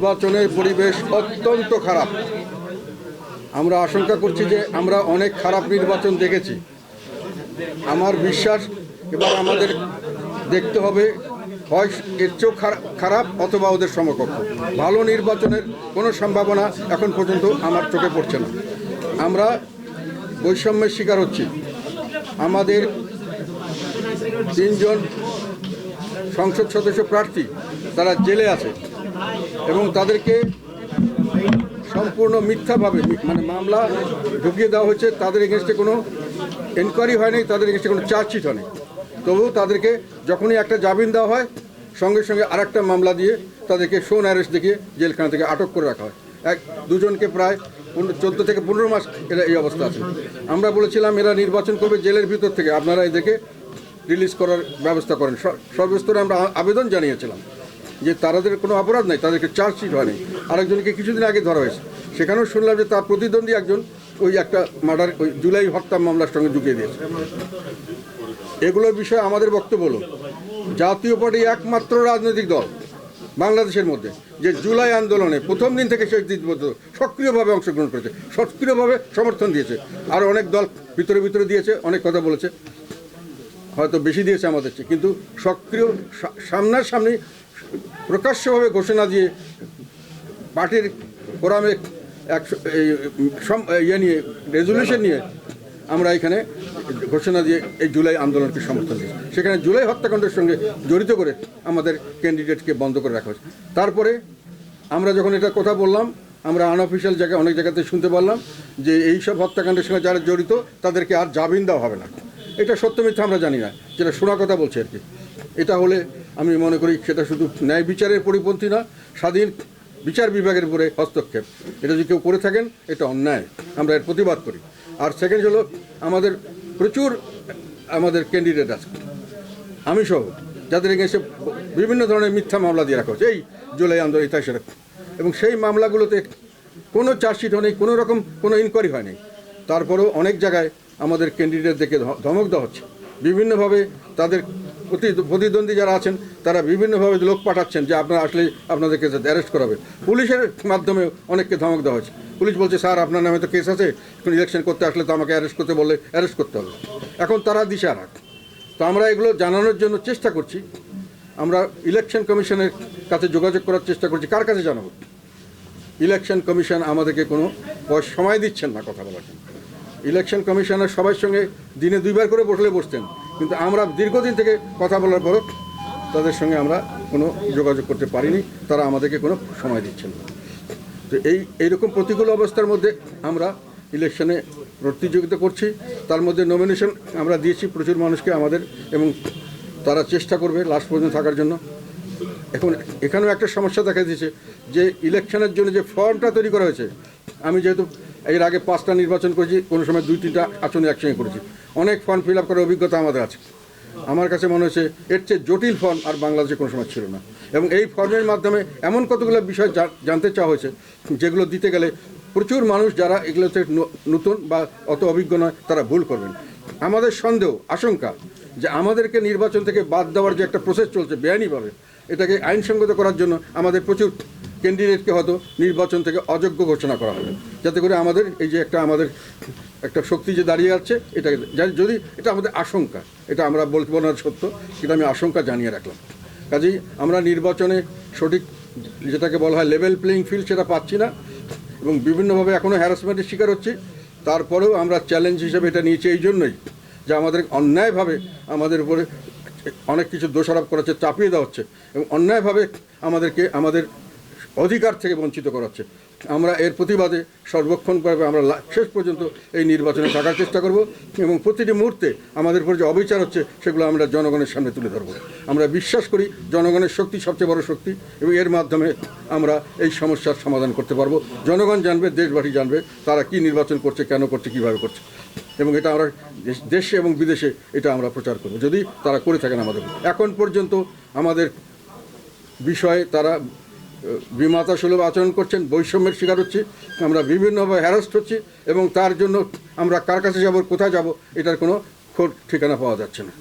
নির্বাচনের পরিবেশ অত্যন্ত খারাপ। আমরা আশঙ্কা করছি যে আমরা অনেক খারাপ নির্বাচন দেখেছি। আমার বিশ্বাস এবার আমাদের দেখতে হবে হয় এর চেয়েও খারাপ অথবা ওদের সমকক্ষ। ভালো নির্বাচনের কোনো সম্ভাবনা এখন পর্যন্ত আমার চোখে পড়ছে না। আমরা বৈষম্যের শিকার হচ্ছি। আমাদের 3 জন সংসদ সদস্য প্রার্থী তারা জেলে আছে এবং তাদেরকে সম্পূর্ণ মিথ্যাভাবে মামলা ঢুকিয়ে দেওয়া হয়েছে। তাদের এগেনস্টে কোনো এনকোয়ারি হয়নি, তাদের এগেনস্টে কোনো চার্জশিট হয়নি। তবু তাদেরকে যখনই একটা জামিন দেওয়া হয় সঙ্গে সঙ্গে আরেকটা মামলা দিয়ে তাদেরকে শোন অ্যারেস্ট দেখিয়ে জেলখানা থেকে আটক করে রাখা হয়। দুজনকে প্রায় 14 থেকে 15 মাস এরা এই অবস্থা আছে। আমরা বলেছিলাম এরা নির্বাচন করবে জেলের ভিতর থেকে, আপনারা এদেরকে রিলিজ করার ব্যবস্থা করেন। সর্বস্তরে আমরা আবেদন জানিয়েছিলাম যে তাদের কোনো অপরাধ নাই, তাদেরকে চার্জশিট হয়নি। আরেকজনকে কিছুদিন আগে ধরা হয়েছে, সেখানেও শুনলাম যে তার প্রতিদ্বন্দ্বী একজন ওই একটা মার্ডার ওই জুলাই হত্যা মামলার সঙ্গে ঢুকিয়ে দিয়েছে। এগুলোর বিষয়ে আমাদের বক্তব্য হলো জাতীয় পার্টি একমাত্র রাজনৈতিক দল বাংলাদেশের মধ্যে যে জুলাই আন্দোলনে প্রথম দিন থেকে শেষ দিন পর্যন্ত সক্রিয়ভাবে অংশগ্রহণ করেছে, সক্রিয়ভাবে সমর্থন দিয়েছে। আর অনেক দল ভিতরে ভিতরে দিয়েছে, অনেক কথা বলেছে, হয়তো বেশি দিয়েছে আমাদের চেয়ে, কিন্তু সক্রিয় সামনাসামনি প্রকাশ্যভাবে ঘোষণা দিয়ে পার্টির ফোরামে নিয়ে রেজলিউশন নিয়ে আমরা এখানে ঘোষণা দিয়ে এই জুলাই আন্দোলনকে সমর্থন দিয়েছি। সেখানে জুলাই হত্যাকাণ্ডের সঙ্গে জড়িত করে আমাদের ক্যান্ডিডেটকে বন্ধ করে রাখা হয়েছে। তারপরে আমরা যখন এটা কথা বললাম, আমরা আনঅফিসিয়াল জায়গায় অনেক জায়গাতে শুনতে পারলাম যে এই সব হত্যাকাণ্ডের সঙ্গে যারা জড়িত তাদেরকে আর জামিন দেওয়া হবে না। এটা সত্য মিথ্যা আমরা জানি না, যেটা শোনা কথা বলছে আর কি। এটা হলে আমি মনে করি সেটা শুধু ন্যায় বিচারের পরিপন্থী না, স্বাধীন বিচার বিভাগের উপরে হস্তক্ষেপ। এটা যদি কেউ করে থাকেন এটা অন্যায়, আমরা এর প্রতিবাদ করি। আর সেকেন্ড হলো আমাদের প্রচুর ক্যান্ডিডেট আছে, আমি সহ, যাদের এগেন্সে বিভিন্ন ধরনের মিথ্যা মামলা দিয়ে রাখা হচ্ছে এই জুলাই আন্দোলন ইতিহাসের, এবং সেই মামলাগুলোতে কোনো চার্জশিট হয়নি, কোনো রকম কোনো ইনকোয়ারি হয়নি। তারপরেও অনেক জায়গায় আমাদের ক্যান্ডিডেটদেরকে ধমক দেওয়া হচ্ছে বিভিন্নভাবে। তাদের প্রতিদ্বন্দ্বী যারা আছেন তারা বিভিন্নভাবে লোক পাঠাচ্ছেন যে আপনারা আসলে আপনাদেরকে অ্যারেস্ট করাবে। পুলিশের মাধ্যমে অনেককে ধমক দেওয়া হয়েছে। পুলিশ বলছে স্যার আপনার নামে তো কেস আছে, এখন ইলেকশন করতে আসলে তো আমাকে অ্যারেস্ট করতে বললে অ্যারেস্ট করতে হবে। এখন তারা দিশাহারা। তো আমরা এগুলো জানানোর জন্য চেষ্টা করছি। আমরা ইলেকশন কমিশনের কাছে যোগাযোগ করার চেষ্টা করছি। কার কাছে জানাবো? ইলেকশন কমিশন আমাদেরকে কোনো সময় দিচ্ছেন না কথা বলার জন্য। ইলেকশন কমিশনের সবার সঙ্গে দিনে 2 বার করে বসতেন, কিন্তু আমরা দীর্ঘদিন থেকে কথা বলার পরও তাদের সঙ্গে আমরা কোনো যোগাযোগ করতে পারিনি, তারা আমাদেরকে কোনো সময় দিচ্ছেন না। তো এইরকম প্রতিকূল অবস্থার মধ্যে আমরা ইলেকশনে প্রতিযোগিতা করছি। তার মধ্যে নমিনেশন আমরা দিয়েছি প্রচুর মানুষকে আমাদের, এবং তারা চেষ্টা করবে লাস্ট পর্যন্ত থাকার জন্য। এখন এখানেও একটা সমস্যা দেখা দিয়েছে যে ইলেকশনের জন্য যে ফর্মটা তৈরি করা হয়েছে, আমি যেহেতু এর আগে 5টা নির্বাচন করেছি, কোনো সময় 2-3টা আসনে একসঙ্গে করেছি, অনেক ফর্ম ফিল আপ করার অভিজ্ঞতা আমাদের আছে। আমার কাছে মনে হচ্ছে এর চেয়ে জটিল ফর্ম আর বাংলাদেশে কোনো সময় ছিল না। এবং এই ফর্মের মাধ্যমে এমন কতগুলো বিষয় জানতে চাওয়া হয়েছে যেগুলো দিতে গেলে প্রচুর মানুষ যারা এগুলোতে নতুন বা অত অভিজ্ঞ নয় তারা ভুল করবেন। আমাদের সন্দেহ, আশঙ্কা যে আমাদেরকে নির্বাচন থেকে বাদ দেওয়ার যে একটা প্রসেস চলছে বেআইনিভাবে, এটাকে আইনসঙ্গত করার জন্য আমাদের প্রচুর ক্যান্ডিডেটকে হয়তো নির্বাচন থেকে অযোগ্য ঘোষণা করা হবে, যাতে করে আমাদের এই যে আমাদের একটা শক্তি যে দাঁড়িয়ে আছে, এটা যদি এটা আমাদের আশঙ্কা, এটা আমরা বলতে না সত্য, সেটা আমি আশঙ্কা জানিয়ে রাখলাম। কাজেই আমরা নির্বাচনে সঠিক যেটাকে বলা হয় লেভেল প্লেয়িং ফিল্ড সেটা পাচ্ছি না, এবং বিভিন্নভাবে এখনও হ্যারাসমেন্টের শিকার হচ্ছি। তারপরেও আমরা চ্যালেঞ্জ হিসেবে এটা নিয়েছি এই জন্যই যে আমাদের অন্যায়ভাবে আমাদের উপরে অনেক কিছু দোষারোপ করা হচ্ছে, চাপিয়ে দেওয়া হচ্ছে, এবং অন্যায়ভাবে আমাদেরকে আমাদের অধিকার থেকে বঞ্চিত করা হচ্ছে। আমরা এর প্রতিবাদে সর্বক্ষণভাবে আমরা শেষ পর্যন্ত এই নির্বাচনে থাকার চেষ্টা করব, এবং প্রতিটি মুহূর্তে আমাদের উপর যে অবিচার হচ্ছে সেগুলো আমরা জনগণের সামনে তুলে ধরব। আমরা বিশ্বাস করি জনগণের শক্তি সবচেয়ে বড় শক্তি, এবং এর মাধ্যমে আমরা এই সমস্যার সমাধান করতে পারবো। জনগণ জানবে, দেশবাসী জানবে তারা কি নির্বাচন করছে, কেন করছে, কীভাবে করছে, এবং এটা আমরা দেশে এবং বিদেশে এটা আমরা প্রচার করব যদি তারা করে থাকেন আমাদের। এখন পর্যন্ত আমাদের বিষয়ে তারা বিমাতা সুলভ আচরণ করছেন, বৈষম্যের শিকার হচ্ছে, আমরা বিভিন্নভাবে হ্যারাস্ট হচ্ছি, এবং তার জন্য আমরা কার কাছে যাব, কোথায় যাব, এটার কোনো ঠিকানা পাওয়া যাচ্ছে না।